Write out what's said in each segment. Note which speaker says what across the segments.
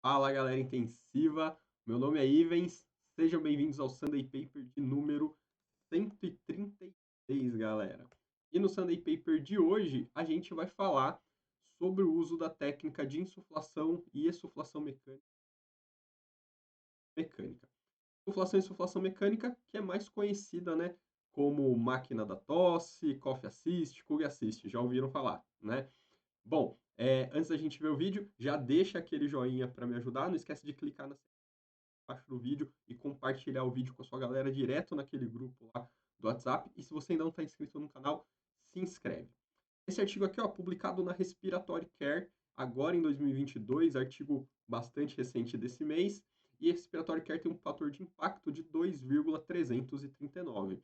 Speaker 1: Fala, galera intensiva. Meu nome é Ivens. Sejam bem-vindos ao Sunday Paper de número 136, galera. E no Sunday Paper de hoje, a gente vai falar sobre o uso da técnica de insuflação e insuflação mecânica. Insuflação e insuflação mecânica, que é mais conhecida, né, como máquina da tosse, Coffee Assist, Cool Assist. Já ouviram falar, né? Bom, antes da gente ver o vídeo, já deixa aquele joinha para me ajudar. Não esquece de clicar na embaixo do vídeo e compartilhar o vídeo com a sua galera direto naquele grupo lá do WhatsApp. E se você ainda não está inscrito no canal, se inscreve. Esse artigo aqui, ó, publicado na Respiratory Care, agora em 2022, artigo bastante recente desse mês, e Respiratory Care tem um fator de impacto de 2,339.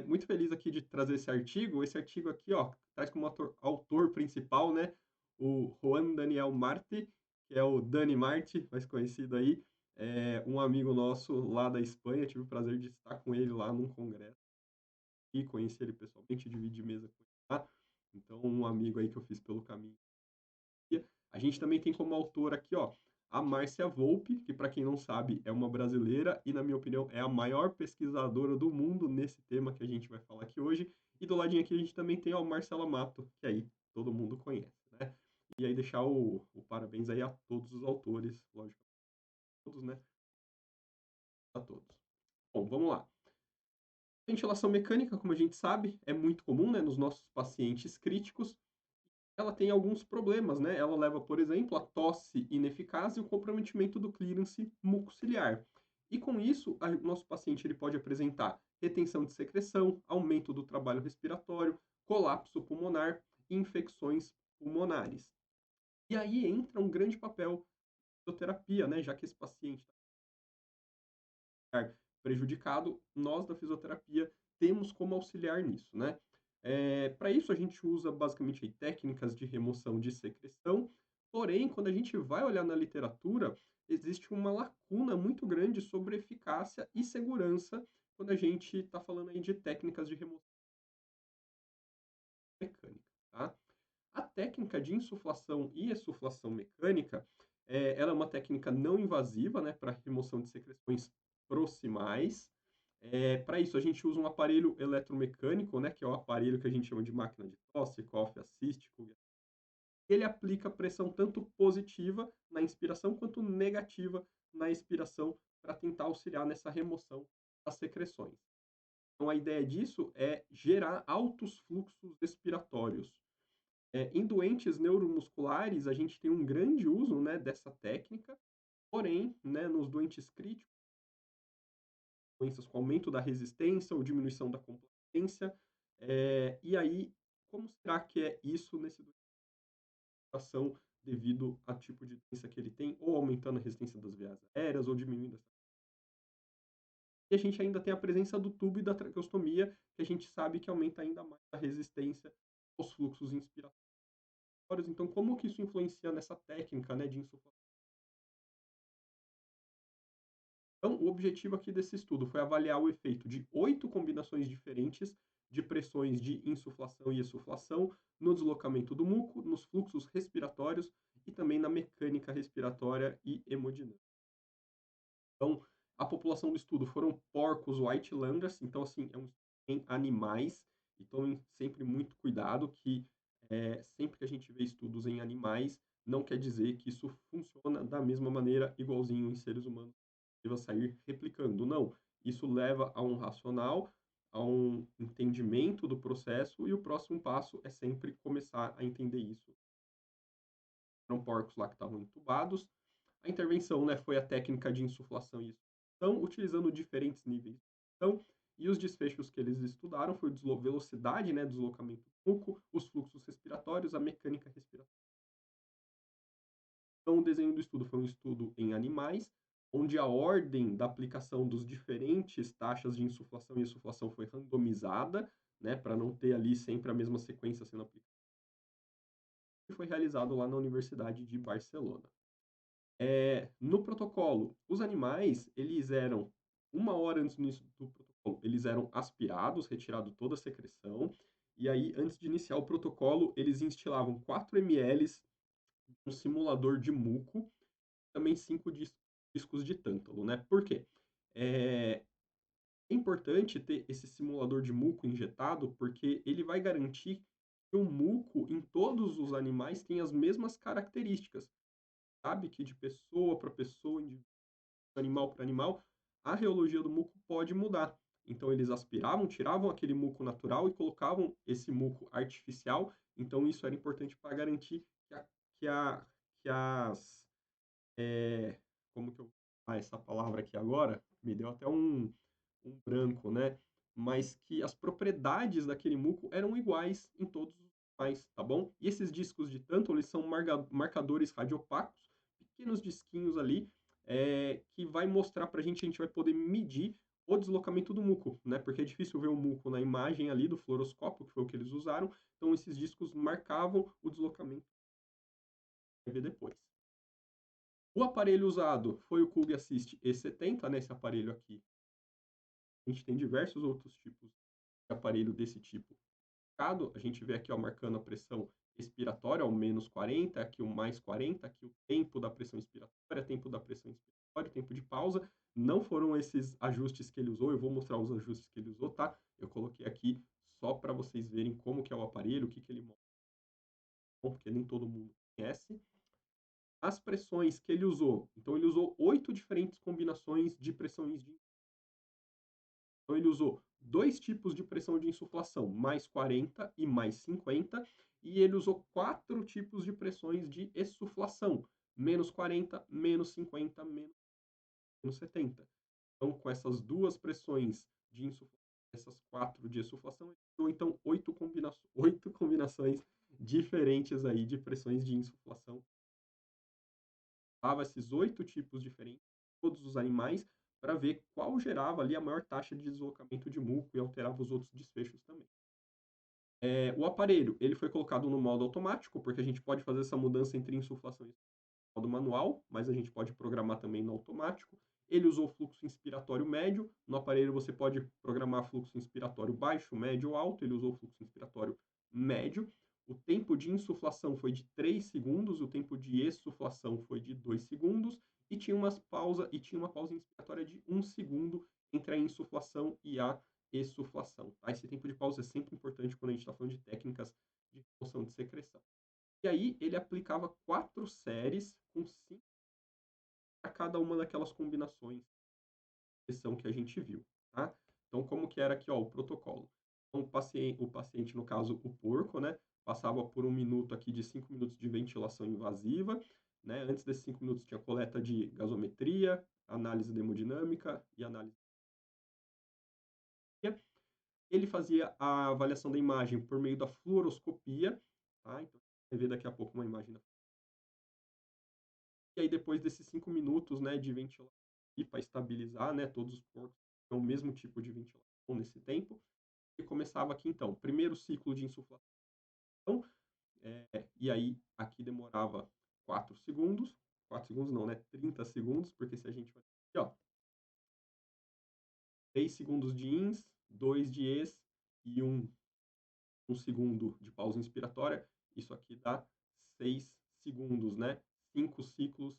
Speaker 1: Muito feliz aqui de trazer esse artigo. Esse artigo aqui, ó, traz como autor principal, né, o Juan Daniel Marti, que é o Dani Marti, mais conhecido aí, um amigo nosso lá da Espanha. Tive o prazer de estar com ele lá num congresso e conheci ele pessoalmente, dividi mesa com ele lá. Então, um amigo aí que eu fiz pelo caminho. A gente também tem como autor aqui, ó, a Márcia Volpe, que para quem não sabe é uma brasileira e, na minha opinião, é a maior pesquisadora do mundo nesse tema que a gente vai falar aqui hoje. E do ladinho aqui a gente também tem, ó, Marcela Mato, que aí todo mundo conhece, né? E aí deixar o parabéns aí a todos os autores, logicamente, todos, né? A todos. Bom, vamos lá. Ventilação mecânica, como a gente sabe, é muito comum, né, nos nossos pacientes críticos. Ela tem alguns problemas, né? Ela leva, por exemplo, a tosse ineficaz e o comprometimento do clearance mucociliar. E com isso, o nosso paciente ele pode apresentar retenção de secreção, aumento do trabalho respiratório, colapso pulmonar e infecções pulmonares. E aí entra um grande papel da fisioterapia, né? Já que esse paciente está prejudicado, nós da fisioterapia temos como auxiliar nisso, né? Para isso, a gente usa basicamente aí, técnicas de remoção de secreção, porém, quando a gente vai olhar na literatura, existe uma lacuna muito grande sobre eficácia e segurança quando a gente está falando aí de técnicas de remoção mecânica, tá? A técnica de insuflação e exsuflação mecânica, ela é uma técnica não invasiva, né, para remoção de secreções proximais. Para isso, a gente usa um aparelho eletromecânico, né, que é o aparelho que a gente chama de máquina de tosse, Coffee Assist. Ele aplica pressão tanto positiva na inspiração quanto negativa na expiração para tentar auxiliar nessa remoção das secreções. Então, a ideia disso é gerar altos fluxos respiratórios. Em doentes neuromusculares, a gente tem um grande uso, né, dessa técnica, porém, né, nos doentes críticos, doenças com aumento da resistência ou diminuição da complacência, e aí, como será que é isso nesse doente devido ao tipo de doença que ele tem, ou aumentando a resistência das vias aéreas, ou diminuindo essa. E a gente ainda tem a presença do tubo e da traqueostomia, que a gente sabe que aumenta ainda mais a resistência aos fluxos inspiratórios. Então, como que isso influencia nessa técnica, né, de insuflação? Então, o objetivo aqui desse estudo foi avaliar o efeito de 8 combinações diferentes de pressões de insuflação e exsuflação no deslocamento do muco, nos fluxos respiratórios e também na mecânica respiratória e hemodinâmica. Então, a população do estudo foram porcos Whitelanders, então, assim, é um estudo em animais, e tomem sempre muito cuidado que sempre que a gente vê estudos em animais, não quer dizer que isso funciona da mesma maneira, igualzinho em seres humanos, deva sair replicando. Não, isso leva a um racional, a um entendimento do processo, e o próximo passo é sempre começar a entender isso. Eram porcos lá que estavam entubados. A intervenção, né, foi a técnica de insuflação e extensão, utilizando diferentes níveis de extensão, e os desfechos que eles estudaram foi a velocidade, né, deslocamento do muco, os fluxos respiratórios, a mecânica respiratória. Então, o desenho do estudo foi um estudo em animais, onde a ordem da aplicação dos diferentes taxas de insuflação e exsuflação foi randomizada, né, para não ter ali sempre a mesma sequência sendo aplicada. E foi realizado lá na Universidade de Barcelona. No protocolo, os animais, eles eram, uma hora antes do protocolo, eles eram aspirados, retirado toda a secreção, e aí, antes de iniciar o protocolo, eles instilavam 4 ml de um simulador de muco também 5 discos de tântalo, né. Por quê? É importante ter esse simulador de muco injetado, porque ele vai garantir que o muco em todos os animais tem as mesmas características, sabe, que de pessoa para pessoa, de animal para animal, a reologia do muco pode mudar. Então eles aspiravam, tiravam aquele muco natural e colocavam esse muco artificial, então isso era importante para garantir que a que as como que eu essa palavra aqui agora? Me deu até um branco, né, mas que as propriedades daquele muco eram iguais em todos os animais, tá bom? E esses discos de tântalo, eles são marcadores radiopacos, pequenos disquinhos ali, que vai mostrar pra gente, a gente vai poder medir o deslocamento do muco, né, porque é difícil ver o muco na imagem ali do fluoroscópio, que foi o que eles usaram, então esses discos marcavam o deslocamento, vai ver depois. O aparelho usado foi o Kug Assist E70, né, esse aparelho aqui. A gente tem diversos outros tipos de aparelho desse tipo. A gente vê aqui, ó, marcando a pressão expiratória, ao -40, aqui o +40, aqui o tempo da pressão expiratória, tempo da pressão inspiratória, tempo de pausa. Não foram esses ajustes que ele usou, eu vou mostrar os ajustes que ele usou, tá? Eu coloquei aqui só para vocês verem como que é o aparelho, o que que ele mostra, porque nem todo mundo conhece. As pressões que ele usou, então ele usou 8 diferentes combinações de pressões de. Então ele usou dois tipos de pressão de insuflação, -40 e -50, e ele usou quatro tipos de pressões de exsuflação, -40, -50, -70. Então, com essas duas pressões de insuflação, essas quatro de exsuflação, ele usou então oito combinações diferentes aí de pressões de insuflação. Usava esses oito tipos diferentes, todos os animais, para ver qual gerava ali a maior taxa de deslocamento de muco e alterava os outros desfechos também. O aparelho, ele foi colocado no modo automático, porque a gente pode fazer essa mudança entre insuflação e modo manual, mas a gente pode programar também no automático. Ele usou fluxo inspiratório médio. No aparelho você pode programar fluxo inspiratório baixo, médio ou alto. Ele usou fluxo inspiratório médio. O tempo de insuflação foi de 3 segundos, o tempo de exsuflação foi de 2 segundos e tinha uma pausa inspiratória de 1 segundo entre a insuflação e a exsuflação. Tá? Esse tempo de pausa é sempre importante quando a gente está falando de técnicas de remoção de secreção. E aí ele aplicava 4 séries com 5 para cada uma daquelas combinações de sessão que a gente viu, tá? Então como que era aqui, ó, o protocolo. Então o paciente, no caso o porco, né, passava por 1 minuto aqui de 5 minutos de ventilação invasiva, né, antes desses 5 minutos tinha coleta de gasometria, análise de hemodinâmica e análise. Ele fazia a avaliação da imagem por meio da fluoroscopia, tá? Então, vai ver daqui a pouco uma imagem da. E aí depois desses 5 minutos, né, de ventilação para estabilizar, né, todos os porcos tinham o mesmo tipo de ventilação nesse tempo, e começava aqui então, primeiro ciclo de insuflação, e aí aqui demorava 4 segundos, 4 segundos não, né, 30 segundos, porque se a gente vai aqui, ó, 3 segundos de ins, 2 de ex e 1 segundo de pausa inspiratória, isso aqui dá 6 segundos, né, 5 ciclos,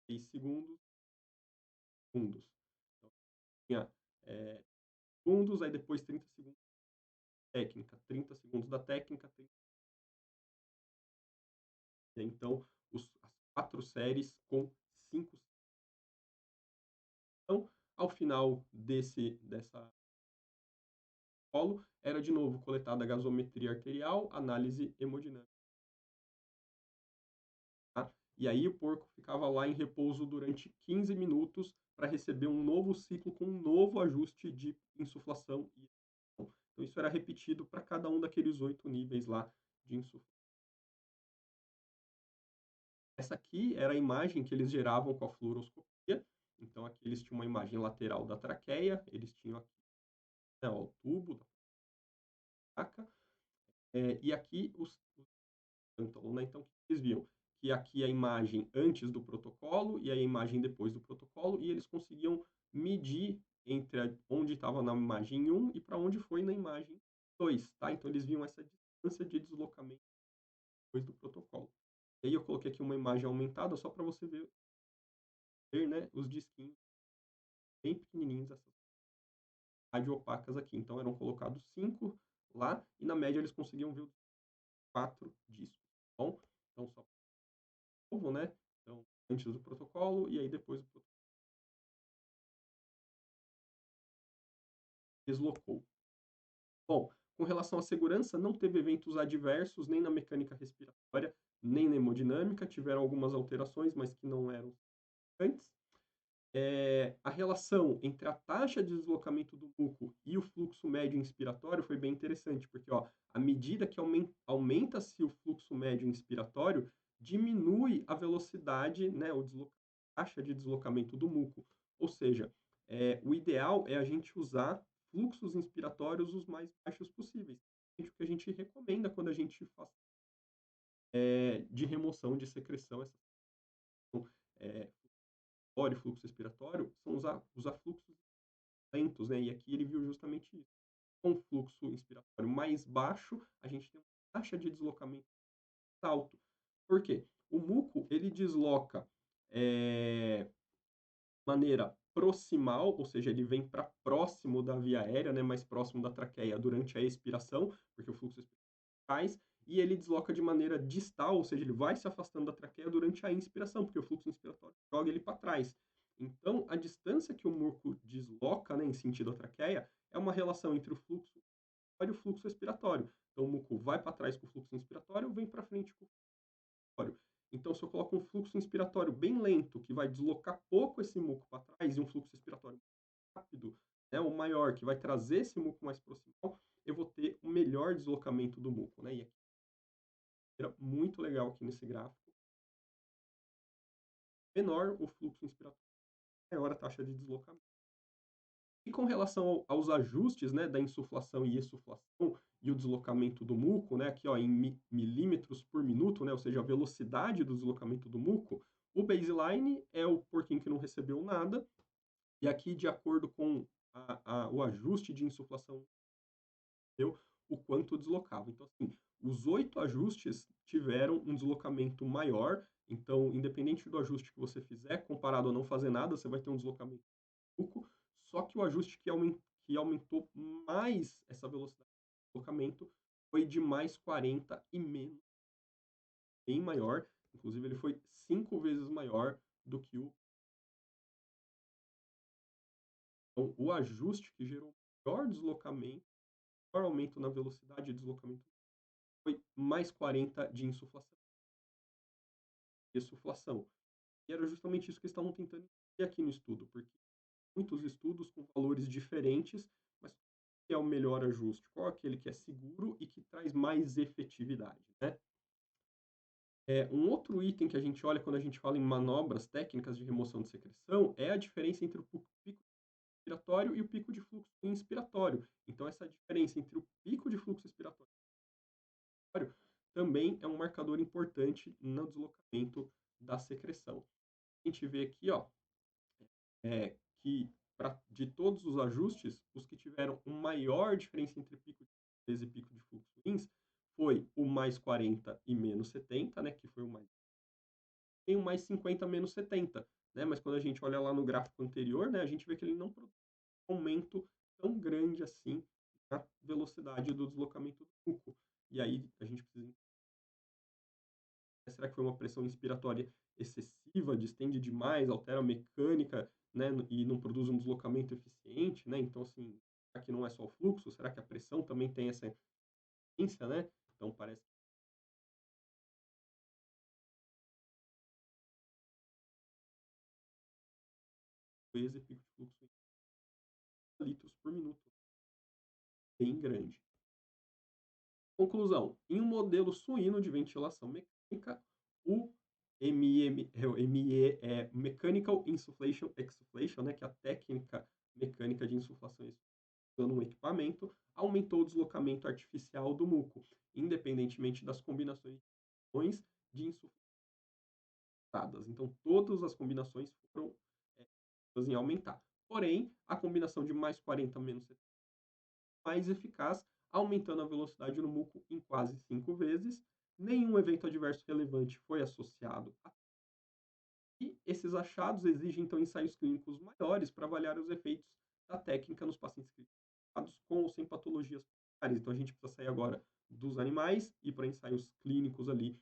Speaker 1: 6 segundos, segundos. Então, tinha, segundos, aí depois 30 segundos da técnica, 30 segundos da técnica, 30. Então, as 4 séries com 5. Então, ao final dessa polo, era de novo coletada a gasometria arterial, análise hemodinâmica. Tá? E aí o porco ficava lá em repouso durante 15 minutos para receber um novo ciclo com um novo ajuste de insuflação e expulsão. Então isso era repetido para cada um daqueles 8 níveis lá de insuflação. Essa aqui era a imagem que eles geravam com a fluoroscopia. Então aqui eles tinham uma imagem lateral da traqueia, eles tinham aqui, né, ó, o tubo da placa, e aqui então, né, então o que eles viam? Que aqui a imagem antes do protocolo e a imagem depois do protocolo, e eles conseguiam medir entre onde estava na imagem 1 e para onde foi na imagem 2, tá? Então eles viam essa distância de deslocamento depois do protocolo. E aí eu coloquei aqui uma imagem aumentada só para você ver ver, né, os disquinhos bem pequenininhos, essas rádio opacas aqui. Então eram colocados 5 lá e na média eles conseguiam ver 4 discos, tá bom? Então só novo, né, então antes do protocolo e aí depois o protocolo deslocou. Bom, com relação à segurança, não teve eventos adversos nem na mecânica respiratória, nem na hemodinâmica, tiveram algumas alterações, mas que não eram antes. A relação entre a taxa de deslocamento do muco e o fluxo médio inspiratório foi bem interessante, porque ó, à medida que aumenta-se o fluxo médio inspiratório, diminui a velocidade, né, a taxa de deslocamento do muco. Ou seja, o ideal é a gente usar fluxos inspiratórios os mais baixos possíveis. O que a gente recomenda quando a gente faz de remoção de secreção, essa é, fluxo expiratório, são usar fluxos lentos, né? E aqui ele viu justamente isso. Com fluxo inspiratório mais baixo, a gente tem uma taxa de deslocamento alto. Por quê? O muco, ele desloca de maneira proximal, ou seja, ele vem para próximo da via aérea, né, mais próximo da traqueia durante a expiração, porque o fluxo faz, e ele desloca de maneira distal, ou seja, ele vai se afastando da traqueia durante a inspiração, porque o fluxo inspiratório joga ele para trás. Então, a distância que o muco desloca, né, em sentido à traqueia, é uma relação entre o fluxo e o fluxo expiratório. Então, o muco vai para trás com o fluxo inspiratório, vem para frente com o fluxo expiratório. Então, se eu coloco um fluxo inspiratório bem lento, que vai deslocar pouco esse muco para trás, e um fluxo expiratório rápido, né, o maior, que vai trazer esse muco mais proximal, eu vou ter um melhor deslocamento do muco, né? E aqui era muito legal aqui nesse gráfico. Menor o fluxo inspiratório, maior a taxa de deslocamento. E com relação aos ajustes, né, da insuflação e exsuflação e o deslocamento do muco, né, aqui ó, em milímetros por minuto, né, ou seja, a velocidade do deslocamento do muco, o baseline é o porquinho que não recebeu nada, e aqui, de acordo com o ajuste de insuflação, deu o quanto deslocava. Então, assim, os 8 ajustes tiveram um deslocamento maior, então, independente do ajuste que você fizer, comparado a não fazer nada, você vai ter um deslocamento pouco, só que o ajuste que aumentou mais essa velocidade de deslocamento foi de mais 40 e menos, bem maior, inclusive ele foi 5 vezes maior do que então, o ajuste que gerou maior deslocamento, maior aumento na velocidade de deslocamento foi mais 40 de insuflação. Insuflação. E era justamente isso que eles estavam tentando entender aqui no estudo, porque muitos estudos com valores diferentes, mas qual é o melhor ajuste? Qual é aquele que é seguro e que traz mais efetividade, né? Um outro item que a gente olha quando a gente fala em manobras técnicas de remoção de secreção é a diferença entre o pico expiratório e o pico de fluxo inspiratório. Então, essa diferença entre o pico de fluxo expiratório também é um marcador importante no deslocamento da secreção. A gente vê aqui, ó, que de todos os ajustes, os que tiveram uma maior diferença entre pico de fluxo e pico de fluxo ins foi o mais 40 e menos 70, né, que foi o mais tem o mais 50 menos 70, né? Mas quando a gente olha lá no gráfico anterior, né, a gente vê que ele não produz um aumento tão grande assim na velocidade do deslocamento do muco. E aí a gente precisa será que foi uma pressão inspiratória excessiva, distende demais, altera a mecânica, né, e não produz um deslocamento eficiente, né? Então, assim, será que não é só o fluxo? Será que a pressão também tem essa influência, né? Então, parece que esse pico de fluxo em litros por minuto, bem grande. Conclusão: em um modelo suíno de ventilação mecânica, o ME é Mechanical Insufflation Exsufflation, né, que é a técnica mecânica de insuflação usando um equipamento, aumentou o deslocamento artificial do muco, independentemente das combinações de insufladas. Então, todas as combinações foram em aumentar. Porém, a combinação de mais 40 menos 70 mais eficaz, aumentando a velocidade no muco em quase 5 vezes. Nenhum evento adverso relevante foi associado E esses achados exigem, então, ensaios clínicos maiores para avaliar os efeitos da técnica nos pacientes criticados com ou sem patologias pulmonares. Então, a gente precisa sair agora dos animais e para ensaios clínicos ali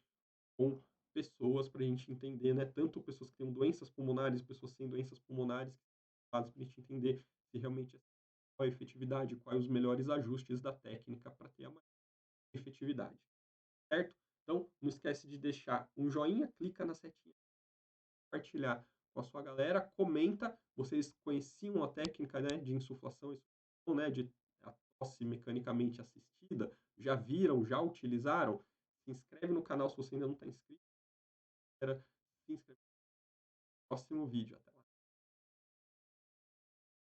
Speaker 1: com pessoas, para a gente entender, né, tanto pessoas que têm doenças pulmonares, pessoas sem doenças pulmonares, para a gente entender se realmente qual a efetividade, quais os melhores ajustes da técnica para ter a maior efetividade, certo? Então, não esquece de deixar um joinha, clica na setinha, compartilhar com a sua galera, comenta, vocês conheciam a técnica, né, de insuflação, né, de a tosse mecanicamente assistida, já viram, já utilizaram? Se inscreve no canal se você ainda não está inscrito, se inscreve no próximo vídeo. Até